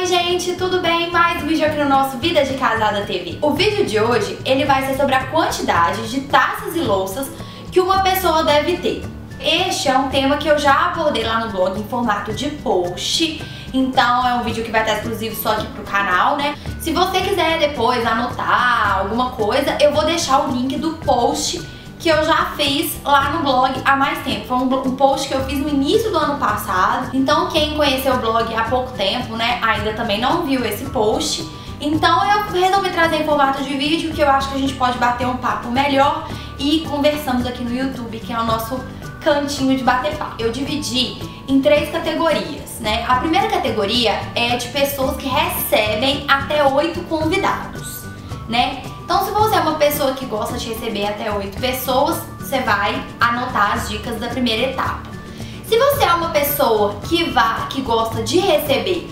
gente, tudo bem? Mais um vídeo aqui no nosso Vida de Casada TV. O vídeo de hoje, ele vai ser sobre a quantidade de taças e louças que uma pessoa deve ter. Este é um tema que eu já abordei lá no blog em formato de post, então é um vídeo que vai estar exclusivo só aqui pro canal, né? Se você quiser depois anotar alguma coisa, eu vou deixar o link do post que eu já fiz lá no blog há mais tempo. Foi um post que eu fiz no início do ano passado, então quem conheceu o blog há pouco tempo, né, ainda também não viu esse post. Então eu resolvi trazer em formato de vídeo, que eu acho que a gente pode bater um papo melhor e conversamos aqui no YouTube, que é o nosso cantinho de bater papo. Eu dividi em 3 categorias, né? A primeira categoria é de pessoas que recebem até 8 convidados, né? Então, se você é uma pessoa que gosta de receber até 8 pessoas, você vai anotar as dicas da primeira etapa. Se você é uma pessoa que gosta de receber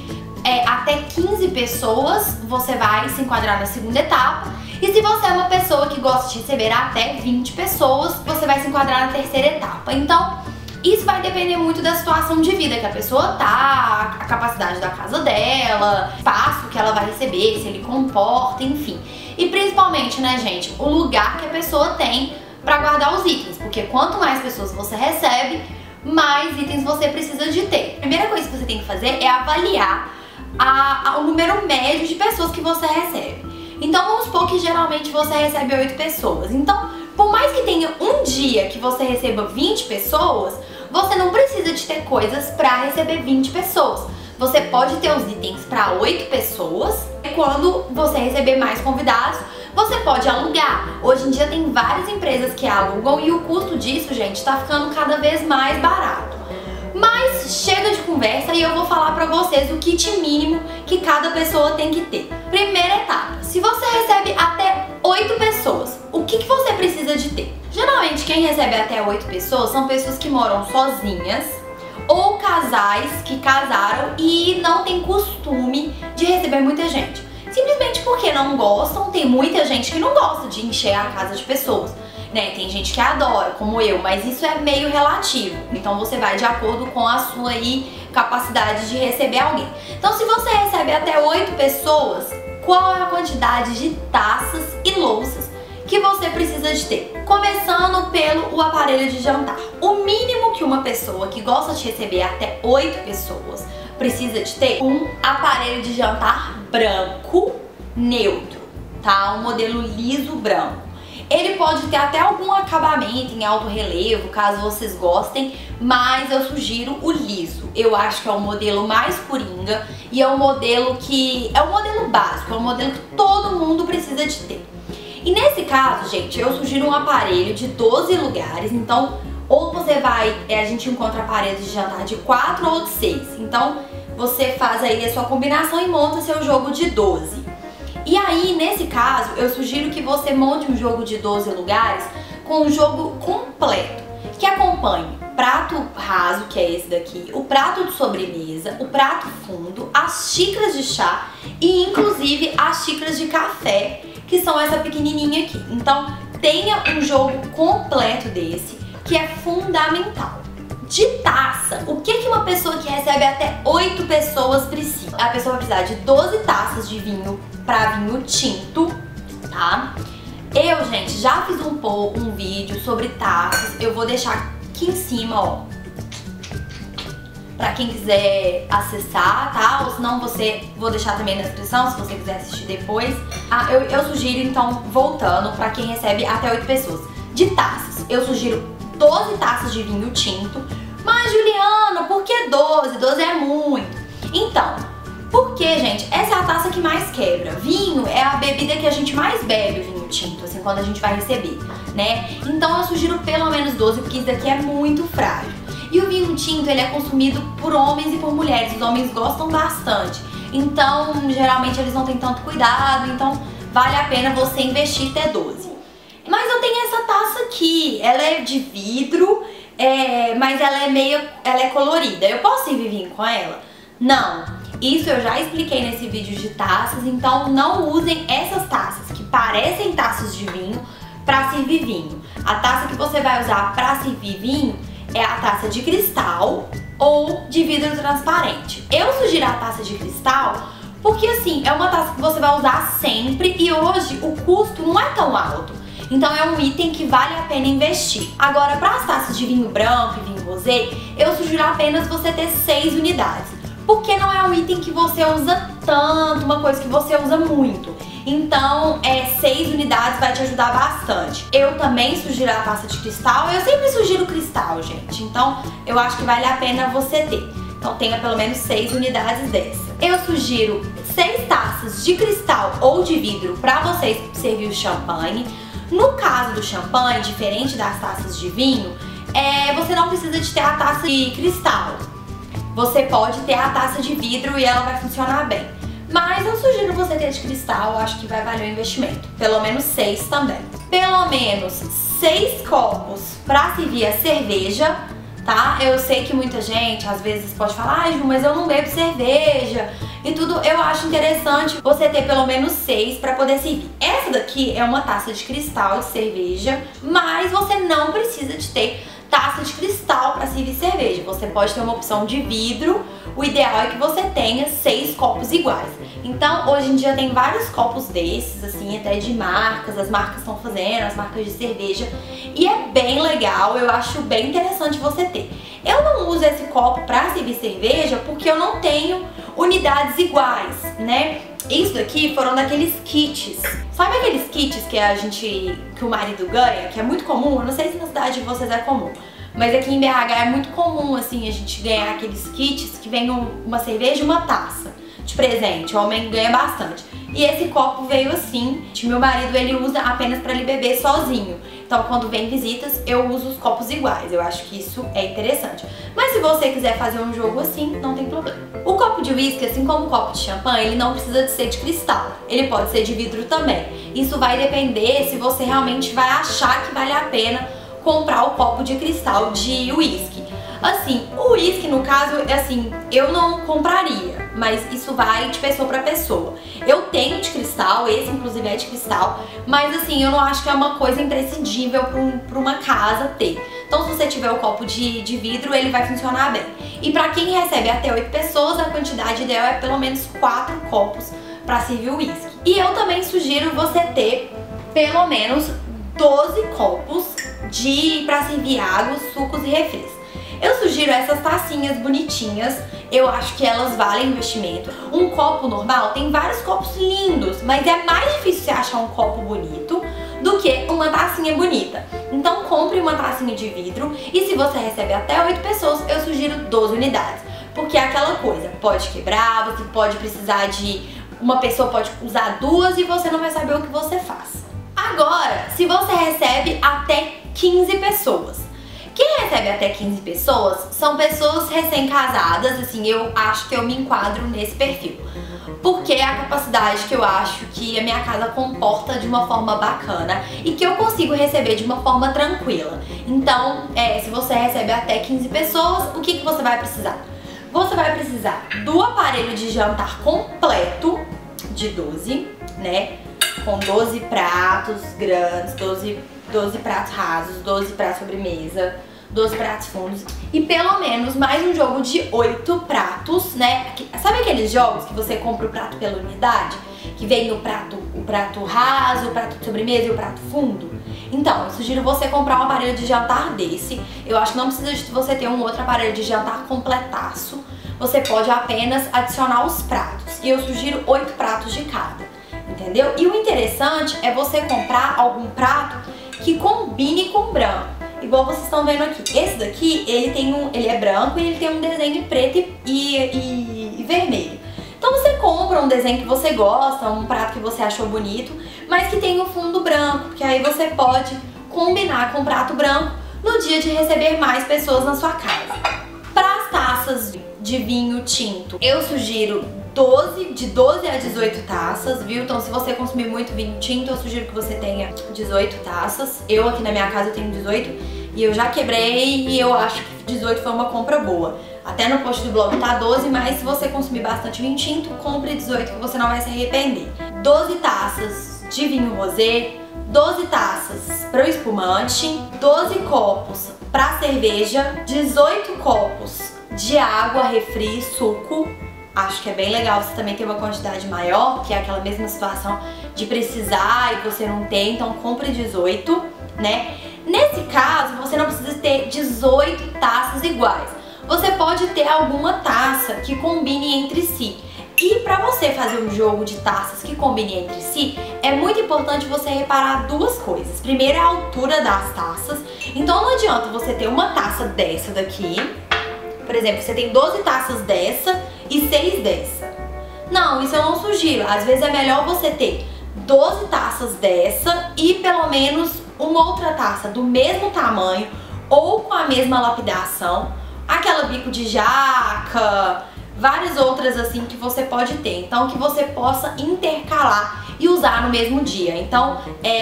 até 15 pessoas, você vai se enquadrar na segunda etapa. E se você é uma pessoa que gosta de receber até 20 pessoas, você vai se enquadrar na terceira etapa. Então, isso vai depender muito da situação de vida que a pessoa tá, a capacidade da casa dela, o espaço que ela vai receber, se ele comporta, enfim. E principalmente, né, gente, o lugar que a pessoa tem pra guardar os itens, porque quanto mais pessoas você recebe, mais itens você precisa de ter. A primeira coisa que você tem que fazer é avaliar o número médio de pessoas que você recebe. Então vamos supor que geralmente você recebe 8 pessoas. Então, por mais que tenha um dia que você receba 20 pessoas, você não precisa de ter coisas pra receber 20 pessoas. Você pode ter os itens para 8 pessoas e quando você receber mais convidados, você pode alugar. Hoje em dia tem várias empresas que alugam e o custo disso, gente, tá ficando cada vez mais barato. Mas chega de conversa e eu vou falar pra vocês o kit mínimo que cada pessoa tem que ter. Primeira etapa, se você recebe até 8 pessoas, o que você precisa de ter? Geralmente quem recebe até 8 pessoas são pessoas que moram sozinhas ou casais que casaram e não tem costume de receber muita gente. Simplesmente porque não gostam, tem muita gente que não gosta de encher a casa de pessoas, né? Tem gente que adora, como eu, mas isso é meio relativo. Então você vai de acordo com a sua capacidade de receber alguém. Então se você recebe até 8 pessoas, qual é a quantidade de taças e louças que você precisa de ter? Começando pelo aparelho de jantar. O mínimo que uma pessoa que gosta de receber até 8 pessoas precisa de ter um aparelho de jantar branco neutro, tá? Um modelo liso branco. Ele pode ter até algum acabamento em alto relevo, caso vocês gostem, mas eu sugiro o liso. Eu acho que é o modelo mais coringa e é um modelo que é um modelo básico, é um modelo que todo mundo precisa de ter. E nesse caso, gente, eu sugiro um aparelho de 12 lugares, então ou você vai, a gente encontra aparelhos de jantar de 4 ou de 6, então você faz aí a sua combinação e monta seu jogo de 12. E aí, nesse caso, eu sugiro que você monte um jogo de 12 lugares com um jogo completo, que acompanhe prato raso, que é esse daqui, o prato de sobremesa, o prato fundo, as xícaras de chá e inclusive as xícaras de café, que são essa pequenininha aqui. Então, tenha um jogo completo desse, que é fundamental. De taça, o que uma pessoa que recebe até 8 pessoas precisa? A pessoa vai precisar de 12 taças de vinho para vinho tinto, tá? Eu, gente, já fiz um vídeo sobre taças, eu vou deixar aqui em cima, ó, pra quem quiser acessar, tá? Ou senão vou deixar também na descrição, se você quiser assistir depois. Eu sugiro, então, voltando, pra quem recebe até 8 pessoas. De taças, eu sugiro 12 taças de vinho tinto. Mas, Juliana, por que 12? 12 é muito. Então, porque, gente, essa é a taça que mais quebra. Vinho é a bebida que a gente mais bebe, o vinho tinto, assim, quando a gente vai receber, né? Então eu sugiro pelo menos 12, porque isso daqui é muito frágil. E o vinho tinto, ele é consumido por homens e por mulheres. Os homens gostam bastante. Então, geralmente, eles não têm tanto cuidado. Então, vale a pena você investir e ter 12. Mas eu tenho essa taça aqui. Ela é de vidro, mas ela é colorida. Eu posso servir vinho com ela? Não. Isso eu já expliquei nesse vídeo de taças. Então, não usem essas taças que parecem taças de vinho para servir vinho. A taça que você vai usar para servir vinho é a taça de cristal ou de vidro transparente. Eu sugiro a taça de cristal porque assim, é uma taça que você vai usar sempre e hoje o custo não é tão alto. Então é um item que vale a pena investir. Agora, para as taças de vinho branco e vinho rosé, eu sugiro apenas você ter 6 unidades. Porque não é um item que você usa tanto, uma coisa que você usa muito. Então, 6 unidades vai te ajudar bastante. Eu também sugiro a taça de cristal. Eu sempre sugiro cristal, gente. Então, eu acho que vale a pena você ter. Então, tenha pelo menos 6 unidades dessa. Eu sugiro 6 taças de cristal ou de vidro para vocês servir o champanhe. No caso do champanhe, diferente das taças de vinho, você não precisa de ter a taça de cristal. Você pode ter a taça de vidro e ela vai funcionar bem. Mas eu sugiro você ter de cristal, eu acho que vai valer o investimento. Pelo menos 6 também. Pelo menos 6 copos para servir a cerveja, tá? Eu sei que muita gente às vezes pode falar, Ju, mas eu não bebo cerveja e tudo. Eu acho interessante você ter pelo menos 6 para poder servir. Essa daqui é uma taça de cristal de cerveja, mas você não precisa de ter taça de cristal para servir cerveja. Você pode ter uma opção de vidro. O ideal é que você tenha 6 copos iguais. Então, hoje em dia tem vários copos desses, assim, até de marcas. As marcas estão fazendo, as marcas de cerveja. E é bem legal, eu acho bem interessante você ter. Eu não uso esse copo para servir cerveja porque eu não tenho unidades iguais, né? Isso daqui foram daqueles kits. Sabe aqueles kits que o marido ganha, que é muito comum? Eu não sei se na cidade de vocês é comum, mas aqui em BH é muito comum, assim, a gente ganhar aqueles kits que vem uma cerveja e uma taça de presente. O homem ganha bastante. E esse copo veio assim. Meu marido, ele usa apenas para ele beber sozinho. Então, quando vem visitas, eu uso os copos iguais. Eu acho que isso é interessante. Mas se você quiser fazer um jogo assim, não tem problema. O copo de uísque, assim como o copo de champanhe, ele não precisa de ser de cristal. Ele pode ser de vidro também. Isso vai depender se você realmente vai achar que vale a pena comprar o copo de cristal de uísque. Assim, o uísque, no caso, assim, eu não compraria, mas isso vai de pessoa pra pessoa. Eu tenho de cristal, esse inclusive é de cristal, mas assim, eu não acho que é uma coisa imprescindível pra uma casa ter. Então, se você tiver o copo de vidro, ele vai funcionar bem. E pra quem recebe até 8 pessoas, a quantidade ideal é pelo menos 4 copos pra servir o uísque. E eu também sugiro você ter pelo menos 12 copos pra servir água, sucos e refris. Eu sugiro essas tacinhas bonitinhas, eu acho que elas valem investimento. Um copo normal tem vários copos lindos, mas é mais difícil você achar um copo bonito do que uma tacinha bonita. Então compre uma tacinha de vidro e se você recebe até 8 pessoas, eu sugiro 12 unidades. Porque é aquela coisa, pode quebrar, você pode precisar uma pessoa pode usar 2 e você não vai saber o que você faz. Agora, se você recebe até 15 pessoas. Quem recebe até 15 pessoas são pessoas recém-casadas, assim, eu acho que eu me enquadro nesse perfil. Porque é a capacidade que eu acho que a minha casa comporta de uma forma bacana e que eu consigo receber de uma forma tranquila. Então, se você recebe até 15 pessoas, o que você vai precisar? Você vai precisar do aparelho de jantar completo de 12, né? Com 12 pratos grandes, 12 pratos rasos, 12 pratos sobremesa, 12 pratos fundos e pelo menos mais um jogo de 8 pratos, né? Sabe aqueles jogos que você compra o prato pela unidade? Que vem o prato raso, o prato de sobremesa e o prato fundo? Então, eu sugiro você comprar um aparelho de jantar desse. Eu acho que não precisa de você ter um outro aparelho de jantar completaço. Você pode apenas adicionar os pratos. E eu sugiro 8 pratos de cada, entendeu? E o interessante é você comprar algum prato que combine com branco. Igual vocês estão vendo aqui. Esse daqui, ele é branco e ele tem um desenho preto e vermelho. Então você compra um desenho que você gosta, um prato que você achou bonito, mas que tem um fundo branco, porque aí você pode combinar com o prato branco no dia de receber mais pessoas na sua casa. Para as taças de vinho tinto, eu sugiro de 12 a 18 taças, viu? Então se você consumir muito vinho tinto, eu sugiro que você tenha 18 taças. Eu aqui na minha casa eu tenho 18 e eu já quebrei e eu acho que 18 foi uma compra boa. Até no post do blog tá 12, mas se você consumir bastante vinho tinto, compre 18 que você não vai se arrepender. 12 taças de vinho rosé, 12 taças para o espumante, 12 copos para cerveja, 18 copos de água, refri, suco. acho que é bem legal você também ter uma quantidade maior, que é aquela mesma situação de precisar e você não tem, então compre 18, né? Nesse caso, você não precisa ter 18 taças iguais. Você pode ter alguma taça que combine entre si. E para você fazer um jogo de taças que combine entre si, é muito importante você reparar duas coisas. Primeiro é a altura das taças. Então não adianta você ter uma taça dessa daqui. Por exemplo, você tem 12 taças dessa e 6 dessa. Não, isso eu não sugiro. Às vezes é melhor você ter 12 taças dessa e pelo menos uma outra taça do mesmo tamanho ou com a mesma lapidação. Aquela bico de jaca, várias outras assim que você pode ter. Então que você possa intercalar e usar no mesmo dia. Então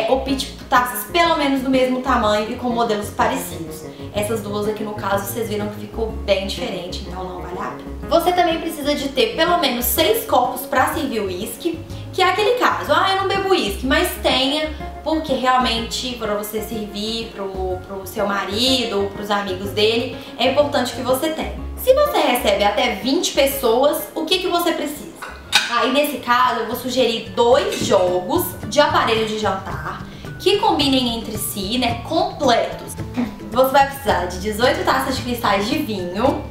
opte por taças pelo menos do mesmo tamanho e com modelos parecidos. Essas duas aqui no caso vocês viram que ficou bem diferente, então não vale a pena. Você também precisa de ter pelo menos 6 copos para servir o uísque, que é aquele caso, eu não bebo uísque, mas tenha, porque realmente para você servir pro seu marido ou pros amigos dele, é importante que você tenha. Se você recebe até 20 pessoas, o que você precisa? Aí nesse caso eu vou sugerir 2 jogos de aparelho de jantar que combinem entre si, né, completos. Você vai precisar de 18 taças de cristais de vinho,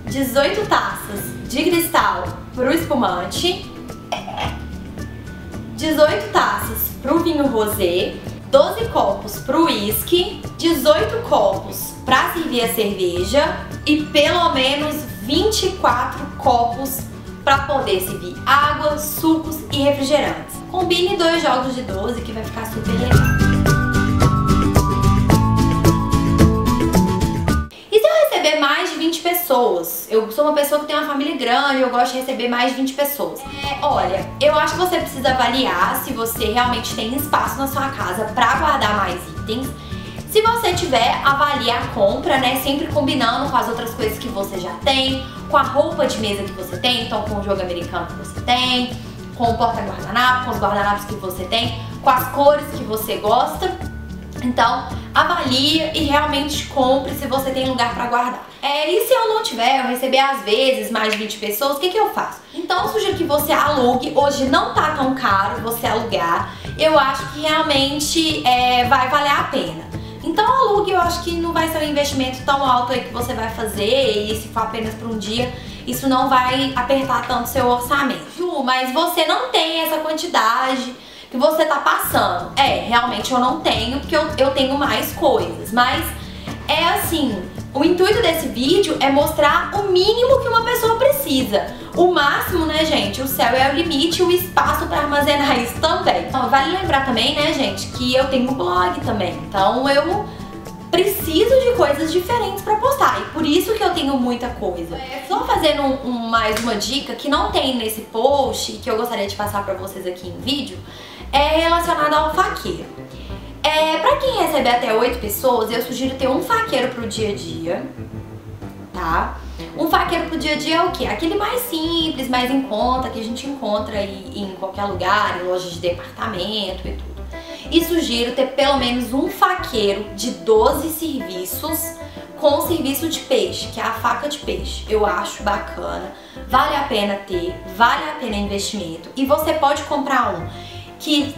18 taças de cristal pro espumante, 18 taças pro vinho rosé, 12 copos pro uísque, 18 copos pra servir a cerveja e pelo menos 24 copos pra poder servir água, sucos e refrigerantes. Combine 2 jogos de 12 que vai ficar super legal. Mais de 20 pessoas. Eu sou uma pessoa que tem uma família grande, eu gosto de receber mais de 20 pessoas. Olha, eu acho que você precisa avaliar se você realmente tem espaço na sua casa pra guardar mais itens. Se você tiver, avalie a compra, né? Sempre combinando com as outras coisas que você já tem, com a roupa de mesa que você tem, então com o jogo americano que você tem, com o porta-guardanapo, com os guardanapos que você tem, com as cores que você gosta. Então, avalie e realmente compre se você tem lugar pra guardar. E se eu não tiver, eu receber às vezes mais de 20 pessoas, o que eu faço? Então eu sugiro que você alugue. Hoje não tá tão caro você alugar. Eu acho que realmente vai valer a pena. Então alugue, eu acho que não vai ser um investimento tão alto aí que você vai fazer. E se for apenas por um dia, isso não vai apertar tanto seu orçamento. Ju, mas você não tem essa quantidade que você tá passando. Realmente eu não tenho, porque eu tenho mais coisas. Mas é assim, o intuito desse vídeo é mostrar o mínimo que uma pessoa precisa. O máximo, né, gente, o céu é o limite, o espaço pra armazenar isso também. Então vale lembrar também, né, gente, que eu tenho um blog também. Então eu preciso de coisas diferentes pra postar. E por isso que eu tenho muita coisa. Só fazendo mais uma dica que não tem nesse post, que eu gostaria de passar pra vocês aqui em vídeo, é relacionada ao faqueiro. Pra quem recebe até 8 pessoas, eu sugiro ter um faqueiro pro dia a dia, tá? Um faqueiro pro dia a dia é o quê? Aquele mais simples, mais em conta, que a gente encontra aí em qualquer lugar, em lojas de departamento e tudo. E sugiro ter pelo menos um faqueiro de 12 serviços com serviço de peixe, que é a faca de peixe. Eu acho bacana, vale a pena ter, vale a pena investimento. E você pode comprar um que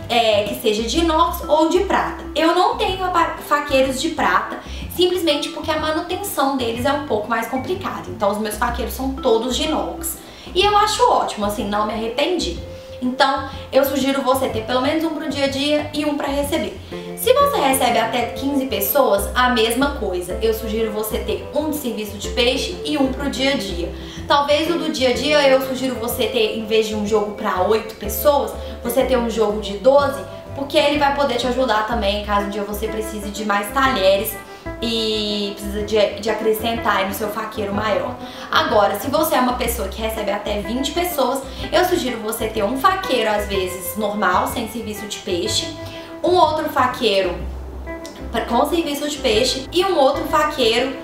seja de inox ou de prata. Eu não tenho faqueiros de prata, simplesmente porque a manutenção deles é um pouco mais complicada. Então os meus faqueiros são todos de inox. E eu acho ótimo, assim, não me arrependi. Então eu sugiro você ter pelo menos um pro dia a dia e um pra receber. Se você recebe até 15 pessoas, a mesma coisa. Eu sugiro você ter um de serviço de peixe e um pro dia a dia. Talvez o do dia a dia eu sugiro você ter, em vez de um jogo pra 8 pessoas, você ter um jogo de 12, porque ele vai poder te ajudar também caso um dia você precise de mais talheres e precisa de acrescentar aí no seu faqueiro maior. Agora, se você é uma pessoa que recebe até 20 pessoas, eu sugiro você ter um faqueiro, às vezes, normal, sem serviço de peixe, um outro faqueiro com serviço de peixe e um outro faqueiro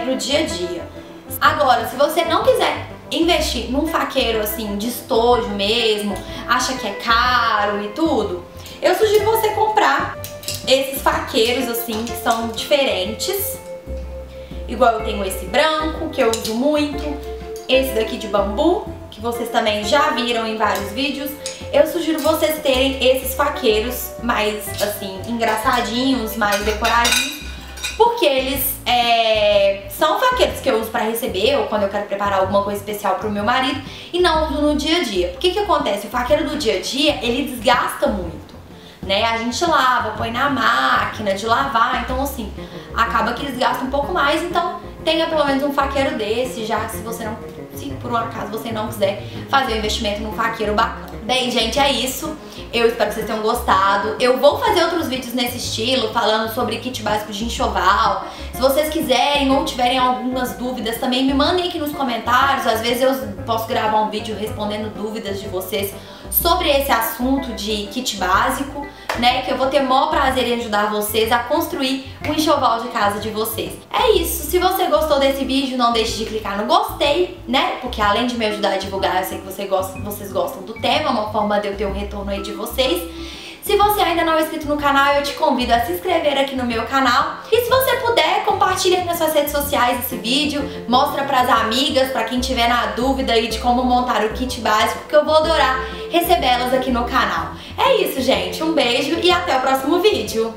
pro dia a dia. Agora, se você não quiser investir num faqueiro assim de estojo mesmo, acha que é caro e tudo, eu sugiro você comprar esses faqueiros assim que são diferentes. Igual eu tenho esse branco, que eu uso muito, esse daqui de bambu, que vocês também já viram em vários vídeos. Eu sugiro vocês terem esses faqueiros mais, assim, engraçadinhos, mais decoradinhos, porque eles são faqueiros que eu uso pra receber ou quando eu quero preparar alguma coisa especial pro meu marido e não uso no dia a dia. O que que acontece? O faqueiro do dia a dia, ele desgasta muito, né? A gente lava, põe na máquina de lavar, então assim, acaba que desgasta um pouco mais, então tenha pelo menos um faqueiro desse, já que se por um acaso você não quiser fazer o investimento num faqueiro bacana. Bem, gente, é isso. Eu espero que vocês tenham gostado. Eu vou fazer outros vídeos nesse estilo, falando sobre kit básico de enxoval. Se vocês quiserem ou tiverem algumas dúvidas, também me mandem aqui nos comentários. Às vezes eu posso gravar um vídeo respondendo dúvidas de vocês sobre esse assunto de kit básico, né? Que eu vou ter o maior prazer em ajudar vocês a construir o enxoval de casa de vocês. É isso. Se você gostou desse vídeo, não deixe de clicar no gostei, né? Porque além de me ajudar a divulgar, eu sei que vocês gostam do tema, é uma forma de eu ter um retorno aí de vocês. Se você ainda não é inscrito no canal, eu te convido a se inscrever aqui no meu canal. E se você puder, compartilha nas suas redes sociais esse vídeo, mostra pras amigas, pra quem tiver na dúvida aí de como montar o kit básico, que eu vou adorar recebê-las aqui no canal. É isso, gente. Um beijo e até o próximo vídeo.